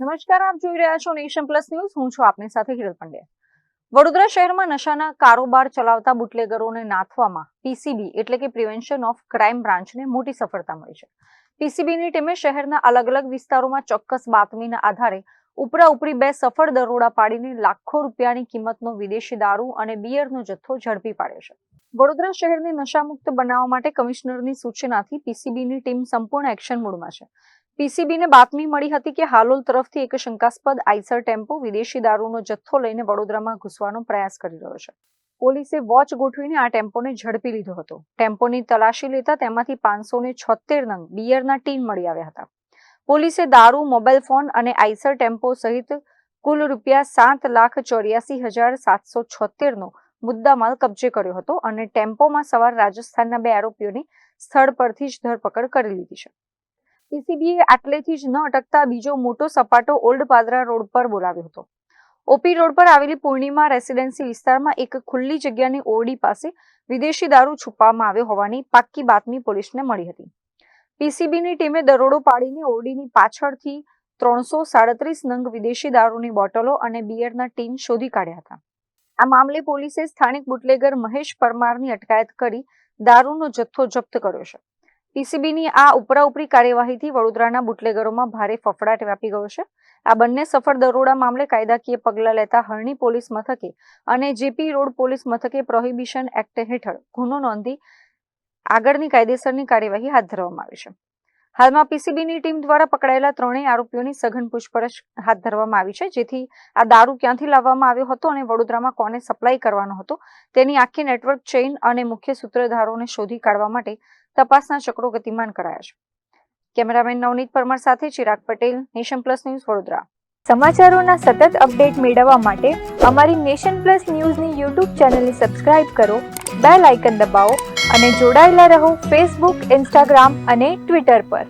નમસ્કાર, આપ જોઈ રહ્યા છો નેશન પ્લસ ન્યૂઝ. હું છું આપની સાથે હિરલ પંડ્યા. વડોદરા શહેરમાં નશાના કારોબાર ચલાવતા બુટલેગરોને નાથવામાં પીસીબી એટલે કે પ્રિવેન્શન ઓફ ક્રાઇમ બ્રાન્ચને મોટી સફળતા મળી છે. પીસીબીની ટીમે શહેરના અલગ અલગ વિસ્તારોમાં ચોક્કસ બાતમીના આધારે ઉપરી બે સફળ દરોડા પાડીને લાખો રૂપિયાની કિંમતનો વિદેશી દારૂ અને બિયરનો જથ્થો ઝડપી પાડ્યો છે. વડોદરા શહેરને નશામુક્ત બનાવવા માટે કમિશનરની સૂચનાથી પીસીબીની ટીમ સંપૂર્ણ એક્શન મોડમાં છે. પીસીબીને બાતમી મળી હતી કે હાલોલ તરફથી એક શંકાસ્પદ આઈસર ટેમ્પો વિદેશી દારૂનો જથ્થો લઈને વડોદરામાં ઘૂસવાનો પ્રયાસ કરી રહ્યો છે. પોલીસે વોચ ગોઠવીને આ ટેમ્પોને ઝડપી લીધો હતો. ટેમ્પોની તલાશી લેતા તેમાંથી 576 નંગ બિયરના ટીન મળી આવ્યા હતા. પોલીસે દારૂ, મોબાઈલ ફોન અને આઈસર ટેમ્પો સહિત કુલ ₹7,84,776 નો મુદ્દામાલ કબજે કર્યો હતો અને ટેમ્પોમાં સવાર રાજસ્થાનના 2 આરોપીઓની સ્થળ પરથી જ ધરપકડ કરી લીધી છે. પીસીબીએ આટલેથી જ ન અટકતા બીજો મોટો સપાટો ઓલ્ડ પાદરા રોડ પર બોલાવ્યો હતો. ઓપી રોડ પર આવેલી પૂર્ણિમા રેસિડેન્સી વિસ્તારમાં એક ખુલ્લી જગ્યાની ઓરડી પાસે વિદેશી દારૂ છુપાવવામાં આવ્યો હોવાની પાક્કી બાતમી પોલીસને મળી હતી. પીસીબીની ટીમે દરોડો પાડીને ઓરડીની પાછળથી 337 નંગ વિદેશી દારૂની બોટલો અને બિયરના ટીન શોધી કાઢ્યા હતા. આ મામલે પોલીસે સ્થાનિક બુટલેગર મહેશ પરમારની અટકાયત કરી દારૂનો જથ્થો જપ્ત કર્યો છે. પીસીબીની આ ઉપરાઉપરી કાર્યવાહીથી વડોદરાના બુટલેગરોમાં ભારે ફફડાટ વ્યાપી ગયો છે. આ બંને સફળ દરોડા મામલે કાયદાકીય પગલાં લેતા હરણી પોલીસ મથકે અને જેપી રોડ પોલીસ મથકે પ્રોહિબિશન એક્ટ હેઠળ ગુનો નોંધી આગળની કાયદેસરની કાર્યવાહી હાથ ધરવામાં આવી છે. હાલમાં પીસીબીની ટીમ દ્વારા પકડાયેલા 3 આરોપીઓની સઘન પૂછપરછ હાથ ધરવામાં આવી છે, જેથી આ દારૂ ક્યાંથી લાવવામાં આવ્યો હતો અને વડોદરામાં કોને સપ્લાય કરવાનો હતો તેની આખી નેટવર્ક ચેઇન અને મુખ્ય સૂત્રધારોને શોધી કાઢવા માટે તપાસના ચક્રો ગતિમાન કરાયા છે. કેમેરામેન નવનીત પરમાર સાથે Chirag Patel, Nation Plus News, Vadodara. સમાચારોના સતત અપડેટ મેળવવા માટે અમારી નેશન પ્લસ ન્યૂઝની યુટ્યુબ ચેનલને સબસ્ક્રાઇબ કરો, બેલ આઇકન દબાવો અને જોડાયેલા રહો ફેસબુક, ઇન્સ્ટાગ્રામ અને ટ્વિટર પર.